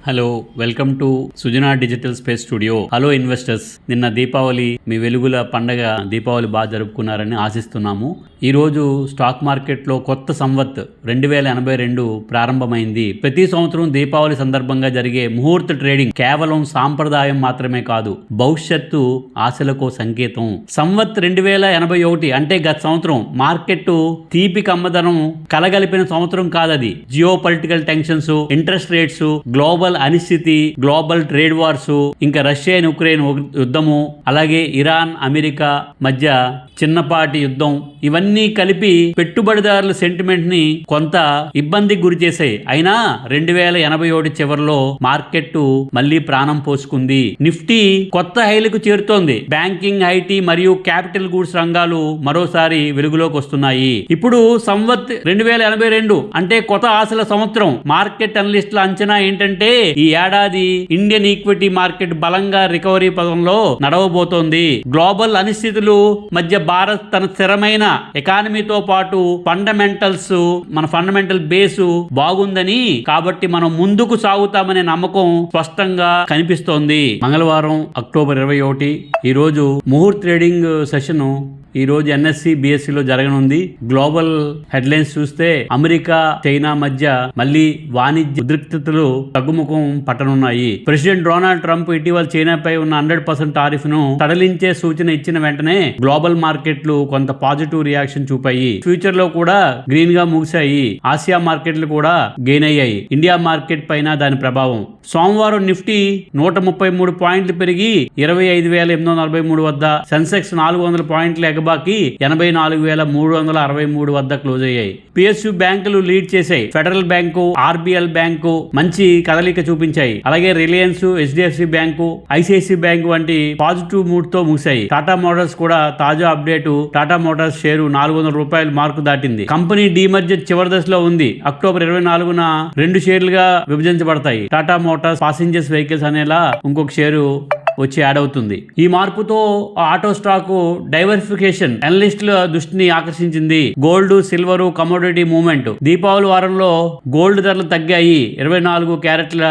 Hello, welcome to Sujana digital space studio. Hello investors, నిన్న దీపావళి, మీ వెలుగుల పండగ దీపావళి బాగా జరుపుకున్నారని ఆశిస్తున్నాము. ఈరోజు స్టాక్ మార్కెట్లో కొత్త సంవత్ 2082 ప్రారంభమైంది. ప్రతి సంవత్సరం దీపావళి సందర్భంగా జరిగే ముహూర్త ట్రేడింగ్ కేవలం సాంప్రదాయం మాత్రమే కాదు, భవిష్యత్తు ఆశలకు సంకేతం. సంవత్ 2081 అంటే గత సంవత్సరం మార్కెట్ తీపి కమ్మదనం కలగలిపిన సంవత్సరం కాదది. Geo political tensions, interest rates, global అనిశ్చితి, గ్లోబల్ ట్రేడ్ వార్స్, ఇంకా రష్యా ఉక్రెయిన్ యుద్ధము, అలాగే ఇరాన్ అమెరికా మధ్య చిన్నపాటి యుద్ధం, ఇవన్నీ కలిపి పెట్టుబడిదారుల సెంటిమెంట్ ని కొంత ఇబ్బందికి గురి చేశాయి. అయినా 2081 చివరిలో మార్కెట్ మళ్లీ ప్రాణం పోసుకుంది. నిఫ్టీ కొత్త హైలకు చేరుతోంది. బ్యాంకింగ్, ఐటీ మరియు క్యాపిటల్ గూడ్స్ రంగాలు మరోసారి వెలుగులోకి వస్తున్నాయి. ఇప్పుడు సంవత్ 2082 అంటే కొత్త ఆశల సంవత్సరం. మార్కెట్ అనలిస్టుల అంచనా ఏంటంటే ఈ ఏడాది ఇండియన్ ఈక్విటీ మార్కెట్ బలంగా రికవరీ పదంలో నడవబోతోంది. గ్లోబల్ అనిశ్చితులు మధ్య భారత్ తన స్థిరమైన ఎకానమీతో పాటు మన ఫండమెంటల్ బేసు బాగుందని, కాబట్టి మనం ముందుకు సాగుతామనే నమ్మకం స్పష్టంగా కనిపిస్తోంది. మంగళవారం అక్టోబర్ 21 ఈ రోజు ముహూర్త ట్రేడింగ్ సెషన్ ఈ రోజు ఎన్ఎస్సి బిఎస్సిలో జరగనుంది. గ్లోబల్ హెడ్లైన్స్ చూస్తే అమెరికా చైనా మధ్య మళ్లీ వాణిజ్య ఉద్రిక్తతలు తగ్గుముఖం పట్టనున్నాయి. ప్రెసిడెంట్ డొనాల్డ్ ట్రంప్ ఇటీవల చైనాపై ఉన్న 100% టారిఫ్ ను సడలించే సూచన ఇచ్చిన వెంటనే గ్లోబల్ మార్కెట్లు కొంత పాజిటివ్ రియాక్షన్ చూపాయి. ఫ్యూచర్ లో కూడా గ్రీన్ గా ముగిశాయి. ఆసియా మార్కెట్లు కూడా గెయిన్ అయ్యాయి. ఇండియా మార్కెట్ పైన దాని ప్రభావం. సోమవారం నిఫ్టీ 133 పాయింట్లు పెరిగి 25,843 వద్ద, సెన్సెక్స్ 400 పాయింట్లు ఎగబాకి 84,363 వద్ద క్లోజ్ అయ్యాయి. పిఎస్యు బ్యాంకులు లీడ్ చేశాయి. ఫెడరల్ బ్యాంకు, ఆర్బిఎల్ బ్యాంకు మంచి కదలిక చూపించాయి. అలాగే Reliance, HDFC bank, ICICI bank వంటి పాజిటివ్ మూడ్ తో ముగిశాయి. టాటా మోటార్స్ కూడా తాజా అప్డేట్. టాటా మోటార్స్ షేరు 400 రూపాయల మార్కు దాటింది. కంపెనీ డీమర్జర్ చివరి దశలో ఉంది. అక్టోబర్ 24న 2 షేర్లుగా విభజించబడతాయి. టాటా మోటార్స్ పాసింజర్స్ వెహికల్స్ అనేలా ఇంకొక షేరు వచ్చి యాడ్ అవుతుంది. ఈ మార్పుతో ఆటో స్టాక్ డైవర్సిఫికేషన్ అనలిస్టుల దృష్టిని ఆకర్షించింది. Gold, silver, commodity movement. Deepavali వారంలో గోల్డ్ ధరలు తగ్గాయి. 24 క్యారెట్ల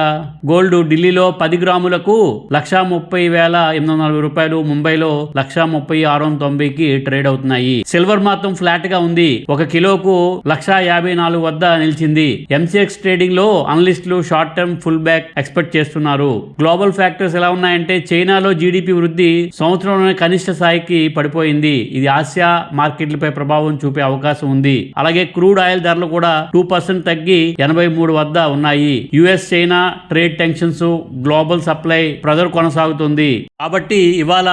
గోల్డ్ ఢిల్లీలో 10 గ్రాములకు 130,840 రూపాయలు, ముంబైలో 130,690కి ట్రేడ్ అవుతున్నాయి. సిల్వర్ మాత్రం ఫ్లాట్ గా ఉంది. 1 కిలోకు 154 వద్ద నిలిచింది. ఎంసీఎక్స్ ట్రేడింగ్ లో అనలిస్టులు short term pull back expect చేస్తున్నారు. గ్లోబల్ ఫ్యాక్టర్స్ ఎలా ఉన్నాయంటే చైనాలో జీడిపి వృద్ధి సంవత్సరంలోనే కనిష్ట స్థాయికి పడిపోయింది. ఇది ఆసియా మార్కెట్లపై ప్రభావం చూపే అవకాశం ఉంది. అలాగే క్రూడ్ ఆయిల్ ధరలు కూడా 2% తగ్గి 83 వద్ద ఉన్నాయి. US China trade tensions, global supply pressure కొనసాగుతుంది. కాబట్టి ఇవాళ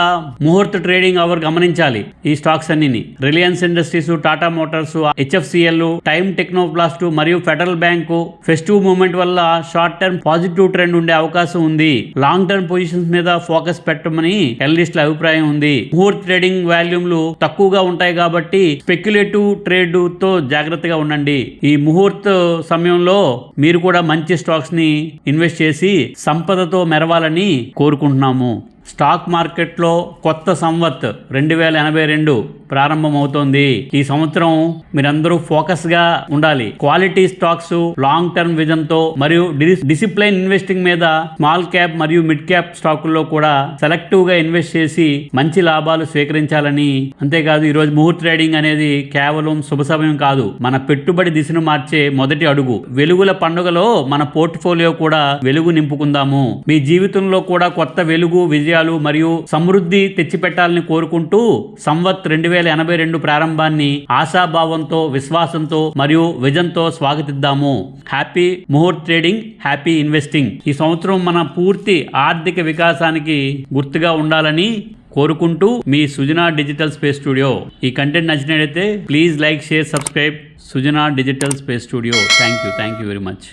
ముహూర్త ట్రేడింగ్ అవర్ గమనించాలి ఈ స్టాక్స్ అన్ని. Reliance industries, Tata Motors, HFCL, time Technoplast మరియు ఫెడరల్ బ్యాంకు ఫెస్టివ్ మూవ్మెంట్ వల్ల షార్ట్ టర్మ్ పాజిటివ్ ట్రెండ్ ఉండే అవకాశం ఉంది. లాంగ్ టర్మ్ పొజిషన్స్ మీద ఫోకస్ పెట్టమని అనలిస్టుల అభిప్రాయం ఉంది. ముహూర్త ట్రేడింగ్ వాల్యూమ్లు తక్కువగా ఉంటాయి కాబట్టి స్పెక్యులేటివ్ ట్రేడ్ తో జాగ్రత్తగా ఉండండి. ఈ ముహూర్త సమయంలో మీరు కూడా మంచి స్టాక్స్ ని ఇన్వెస్ట్ చేసి సంపదతో మెరవాలని కోరుకుంటున్నాము. స్టాక్ మార్కెట్లో కొత్త సంవత్ 2082 ప్రారంభమవుతోంది. ఈ సంవత్సరం మీరందరూ ఫోకస్ గా ఉండాలి. Quality stocks, long term vision తో మరియు డిసిప్లైన్ ఇన్వెస్టింగ్ మీద స్మాల్ క్యాప్ మరియు మిడ్ క్యాప్ స్టాకుల్లో కూడా సెలెక్టివ్ గా ఇన్వెస్ట్ చేసి మంచి లాభాలు స్వీకరించాలని. అంతేకాదు, ఈ రోజు ముహూర్త ట్రేడింగ్ అనేది కేవలం శుభ సమయం కాదు, మన పెట్టుబడి దిశను మార్చే మొదటి అడుగు. వెలుగుల పండుగలో మన పోర్ట్ఫోలియో కూడా వెలుగు నింపుకుందాము. మీ జీవితంలో కూడా కొత్త వెలుగు, విజయాలు మరియు సమృద్ధి తెచ్చిపెట్టాలని కోరుకుంటూ సంవత్ 2082 ప్రారంభాన్ని ఆశాభావంతో, విశ్వాసంతో మరియు విజన్తో స్వాగతిద్దాము. హ్యాపీ ముహూర్త ట్రేడింగ్, హ్యాపీ ఇన్వెస్టింగ్. ఈ సంవత్సరం మన పూర్తి ఆర్థిక వికాసానికి గుర్తుగా ఉండాలని కోరుకుంటూ మీ సుజనా డిజిటల్ స్పేస్ స్టూడియో. ఈ కంటెంట్ నచ్చినట్లయితే please like, share, subscribe Sujana digital space studio. Thank you very much.